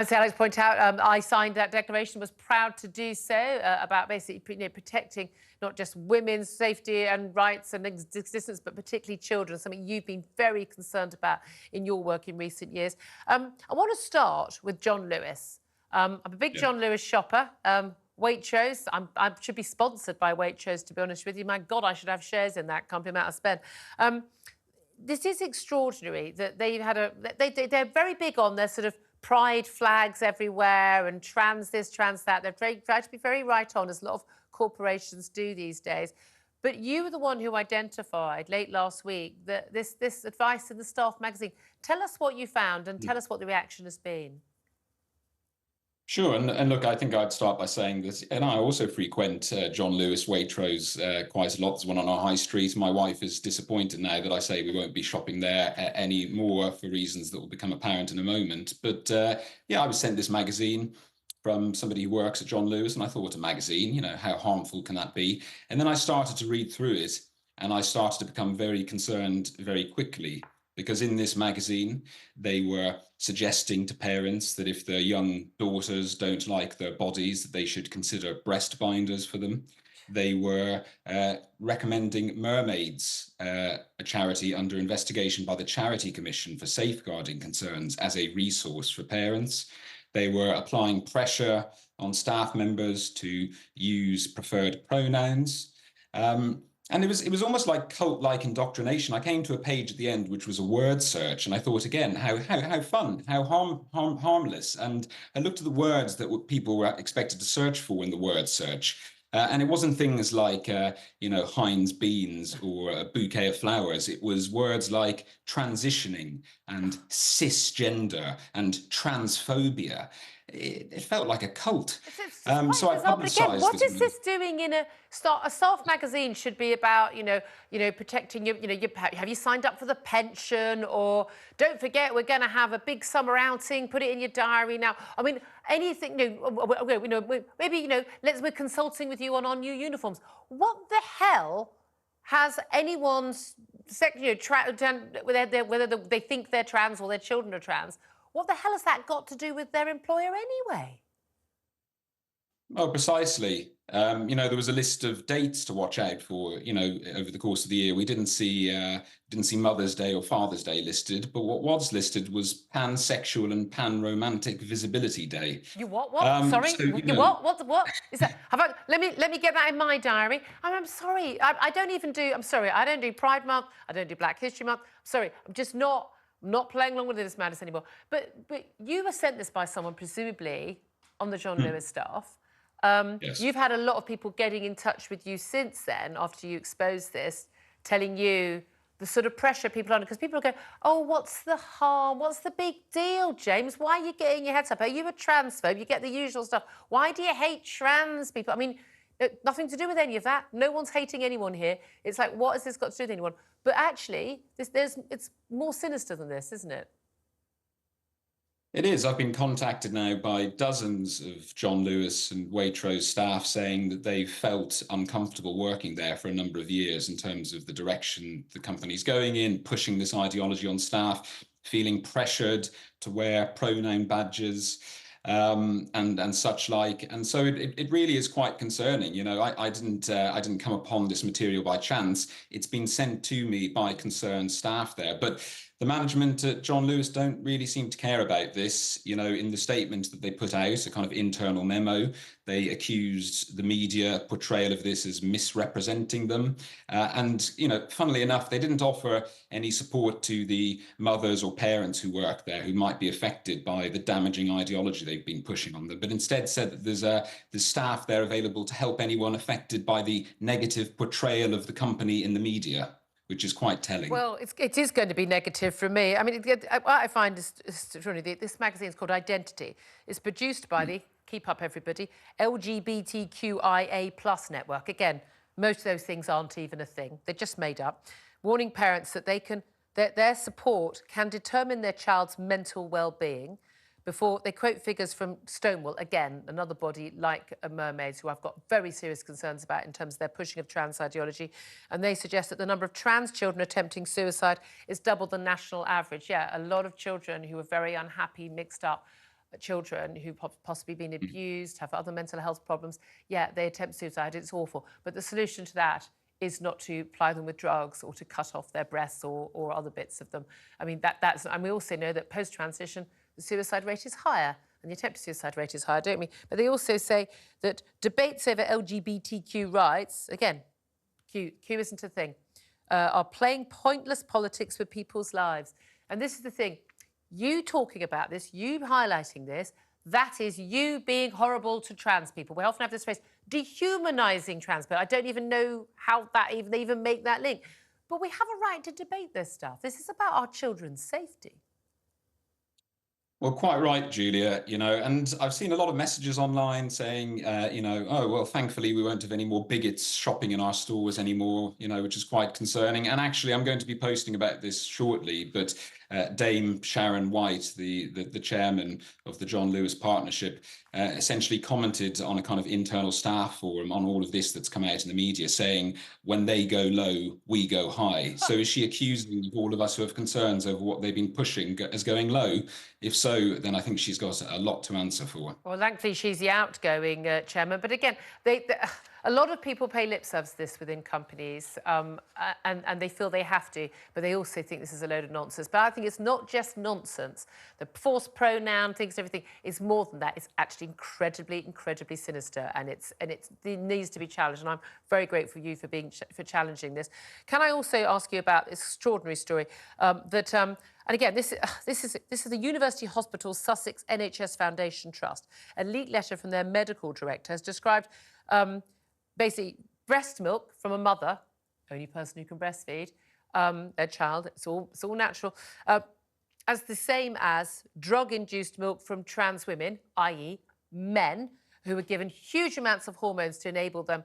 As Alex pointed out, I signed that declaration, was proud to do so, about basically protecting not just women's safety and rights and existence, but particularly children, something you've been very concerned about in your work in recent years. I want to start with John Lewis. I'm a big John Lewis shopper. Waitrose, I should be sponsored by Waitrose, to be honest with you. My God, I should have shares in that company, amount I spend. This is extraordinary that they've had they're very big on their sort of pride flags everywhere and trans this, trans that. They're trying to be very right on, as a lot of corporations do these days. But you were the one who identified late last week that this advice in the Staff magazine. Tell us what you found and tell us what the reaction has been. Sure, and look, I think I'd start by saying this, and I also frequent John Lewis Waitrose quite a lot. There's one on our high street. My wife is disappointed now that I say we won't be shopping there anymore for reasons that will become apparent in a moment. But yeah, I was sent this magazine from somebody who works at John Lewis, and I thought, a magazine, you know, how harmful can that be? And then I started to read through it, and I started to become very concerned very quickly. Because in this magazine, they were suggesting to parents that if their young daughters don't like their bodies, that they should consider breast binders for them. They were recommending Mermaids, a charity under investigation by the Charity Commission for Safeguarding Concerns, as a resource for parents. They were applying pressure on staff members to use preferred pronouns. And it was almost like cult-like indoctrination. I came to a page at the end, which was a word search, and I thought again, how fun, how harmless. And I looked at the words that people were expected to search for in the word search. And it wasn't things like, Heinz beans or a bouquet of flowers. It was words like transitioning and cisgender and transphobia. It felt like a cult. So I publicised again, what is this doing in a staff magazine? Should be about protecting your have you signed up for the pension, or don't forget we're going to have a big summer outing, put it in your diary now. I mean, anything maybe we're consulting with you on our new uniforms. What the hell has anyone's whether they think they're trans or their children are trans? What the hell has that got to do with their employer anyway? Oh, precisely. There was a list of dates to watch out for, over the course of the year. We didn't see Mother's Day or Father's Day listed, but what was listed was Pansexual and Pan-Romantic Visibility Day. You what? Sorry? So, What? Is that? Let me get that in my diary. I'm sorry. I don't do Pride Month. I don't do Black History Month. I'm sorry. I'm just not playing along with this madness anymore. But you were sent this by someone, presumably, on the John Lewis staff. Yes. You've had a lot of people getting in touch with you since then, after you exposed this, telling you the sort of pressure people are under, because people go, oh, what's the harm? What's the big deal, James? Why are you getting your heads up? Are you a transphobe? You get the usual stuff. Why do you hate trans people? I mean, nothing to do with any of that. No one's hating anyone here. It's like, what has this got to do with anyone? But actually, it's more sinister than this, isn't it? It is. I've been contacted now by dozens of John Lewis and Waitrose staff saying that they've felt uncomfortable working there for a number of years in terms of the direction the company's going in, pushing this ideology on staff, feeling pressured to wear pronoun badges and such like. And so it really is quite concerning. I didn't come upon this material by chance. It's been sent to me by concerned staff there. But the management at John Lewis don't really seem to care about this. In the statement that they put out, a kind of internal memo, they accused the media portrayal of this as misrepresenting them. And funnily enough, they didn't offer any support to the mothers or parents who work there who might be affected by the damaging ideology they've been pushing on them, but instead said that there's staff there available to help anyone affected by the negative portrayal of the company in the media, which is quite telling. Well, it is going to be negative for me. I mean, what I find is this magazine is called Identity. It's produced by the, keep up everybody, LGBTQIA+ network. Again, most of those things aren't even a thing. They're just made up. Warning parents that their support can determine their child's mental well-being. Before they quote figures from Stonewall, again, another body like Mermaids, who I've got very serious concerns about in terms of their pushing of trans ideology. And they suggest that the number of trans children attempting suicide is double the national average. Yeah, a lot of children who are very unhappy, mixed up. children who've possibly been abused, have other mental health problems, yeah, they attempt suicide. It's awful. But the solution to that is not to ply them with drugs or to cut off their breasts or other bits of them. I mean, that's, and we also know that post-transition, the suicide rate is higher and the attempted suicide rate is higher, don't we? But they also say that debates over LGBTQ rights, again, Q isn't a thing, are playing pointless politics with people's lives. And this is the thing, you talking about this, you highlighting this, that is you being horrible to trans people. We often have this phrase, dehumanising trans people. I don't even know how they even make that link. But we have a right to debate this stuff. This is about our children's safety. Well, quite right, Julia, and I've seen a lot of messages online saying, oh, well, thankfully we won't have any more bigots shopping in our stores anymore, which is quite concerning. And actually, I'm going to be posting about this shortly, but Dame Sharon White, the chairman of the John Lewis Partnership, essentially commented on a kind of internal staff forum on all of this that's come out in the media, saying, when they go low, we go high. So is she accusing all of us who have concerns over what they've been pushing as going low? If so, then I think she's got a lot to answer for. Well, thankfully, she's the outgoing chairman. But again, a lot of people pay lip service to this within companies, and they feel they have to, but they also think this is a load of nonsense. But I think it's not just nonsense. The forced pronoun things, everything is more than that. It's actually incredibly, incredibly sinister, and it needs to be challenged. And I'm very grateful for you for challenging this. Can I also ask you about this extraordinary story and again, this is the University Hospital Sussex NHS Foundation Trust. A leaked letter from their medical director has described basically breast milk from a mother, only person who can breastfeed their child, it's all natural, as the same as drug-induced milk from trans women, i.e. men, who were given huge amounts of hormones to enable them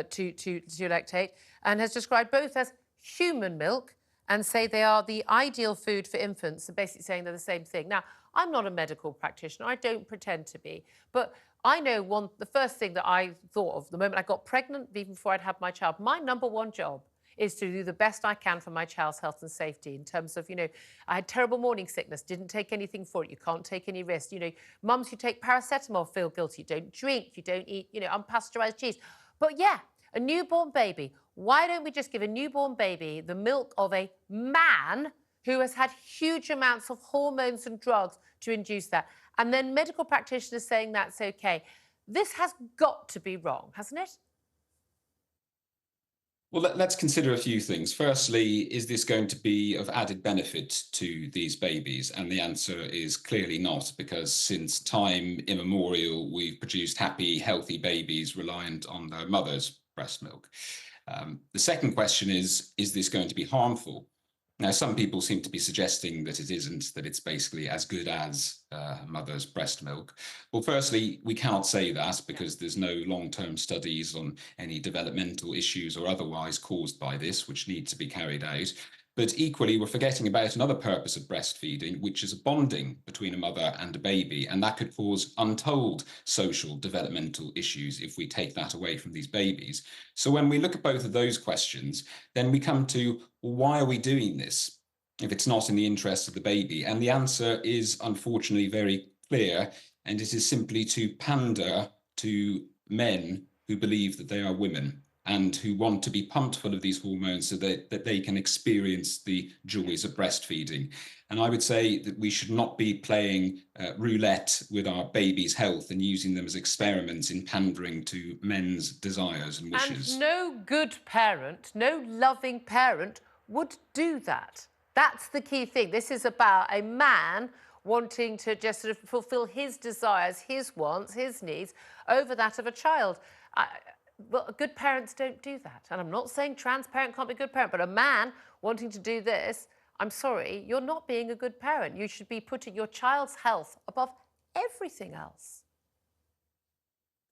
to lactate, and has described both as human milk and say they are the ideal food for infants, and basically saying they're the same thing. Now, I'm not a medical practitioner, I don't pretend to be, but I know the first thing that I thought of the moment I got pregnant, even before I'd had my child, my number one job is to do the best I can for my child's health and safety in terms of, I had terrible morning sickness, didn't take anything for it, you can't take any risks. Mums who take paracetamol feel guilty, you don't drink, you don't eat, unpasteurised cheese. But yeah, a newborn baby, why don't we just give a newborn baby the milk of a man who has had huge amounts of hormones and drugs to induce that? And then medical practitioners saying that's okay. This has got to be wrong, hasn't it? Well, let's consider a few things. Firstly, is this going to be of added benefit to these babies? And the answer is clearly not, because since time immemorial, we've produced happy, healthy babies reliant on their mother's breast milk. The second question is this going to be harmful? Now, some people seem to be suggesting that it isn't, that it's basically as good as mother's breast milk. Well, firstly, we cannot say that because there's no long-term studies on any developmental issues or otherwise caused by this, which need to be carried out. But equally, we're forgetting about another purpose of breastfeeding, which is a bonding between a mother and a baby. And that could cause untold social developmental issues if we take that away from these babies. So when we look at both of those questions, then we come to, well, why are we doing this if it's not in the interest of the baby? And the answer is unfortunately very clear, and it is simply to pander to men who believe that they are women and who want to be pumped full of these hormones so that they can experience the joys of breastfeeding. And I would say that we should not be playing roulette with our babies' health and using them as experiments in pandering to men's desires and wishes. And no good parent, no loving parent would do that. That's the key thing. This is about a man wanting to just sort of fulfill his desires, his wants, his needs over that of a child. Well, good parents don't do that. And I'm not saying trans parent can't be a good parent, but a man wanting to do this, I'm sorry, you're not being a good parent. You should be putting your child's health above everything else.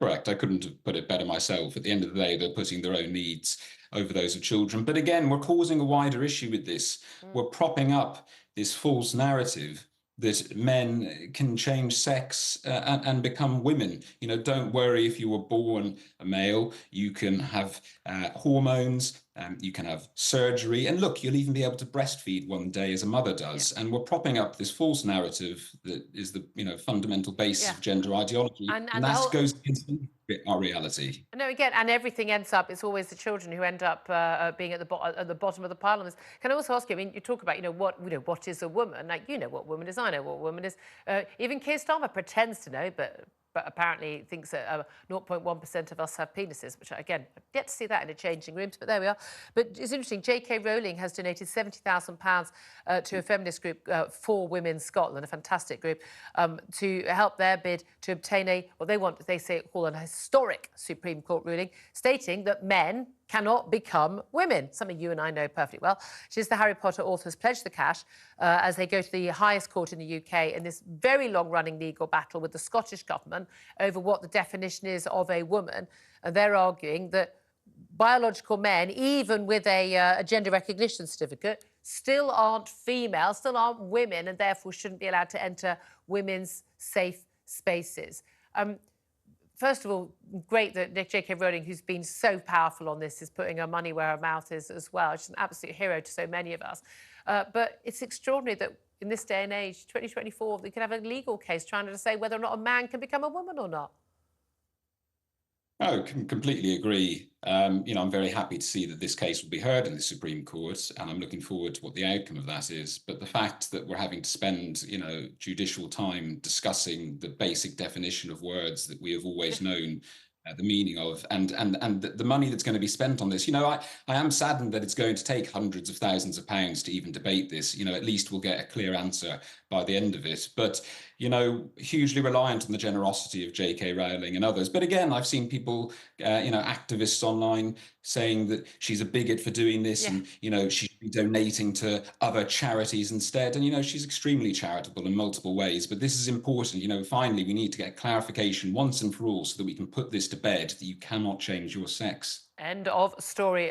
Correct. I couldn't have put it better myself. At the end of the day, they're putting their own needs over those of children. But again, we're causing a wider issue with this. We're propping up this false narrative that men can change sex and become women. Don't worry if you were born a male, you can have hormones You can have surgery, and look, you'll even be able to breastfeed one day as a mother does. And we're propping up this false narrative that is the fundamental basis of gender ideology, and the that whole, goes against our reality. no, again, and everything ends up, it's always the children who end up being at the bottom of the pile on this. Can I also ask you, I mean, you talk about, what is a woman? Like, you know what woman is, I know what woman is. Even Keir Starmer pretends to know, but apparently thinks that 0.1% of us have penises, which, again, I've yet to see that in a changing rooms, but there we are. But it's interesting, J.K. Rowling has donated £70,000 to a feminist group, For Women Scotland, a fantastic group, to help their bid to obtain call an historic Supreme Court ruling stating that men cannot become women, something you and I know perfectly well. She's the Harry Potter authors pledged the cash as they go to the highest court in the UK in this very long-running legal battle with the Scottish government over what the definition is of a woman. And they're arguing that biological men, even with a gender recognition certificate, still aren't female, still aren't women, and therefore shouldn't be allowed to enter women's safe spaces. First of all, great that J.K. Rowling, who's been so powerful on this, is putting her money where her mouth is as well. She's an absolute hero to so many of us. But it's extraordinary that in this day and age, 2024, we can have a legal case trying to say whether or not a man can become a woman or not. Oh, completely agree. I'm very happy to see that this case will be heard in the Supreme Court, and I'm looking forward to what the outcome of that is. But the fact that we're having to spend, judicial time discussing the basic definition of words that we have always known the meaning of, and the money that's going to be spent on this, I am saddened that it's going to take hundreds of thousands of pounds to even debate this. At least we'll get a clear answer by the end of it. But hugely reliant on the generosity of J.K. Rowling and others. But again, I've seen people, activists online saying that she's a bigot for doing this, and she should be donating to other charities instead. And she's extremely charitable in multiple ways. But this is important. Finally, we need to get clarification once and for all, so that we can put this to bed, that you cannot change your sex. End of story.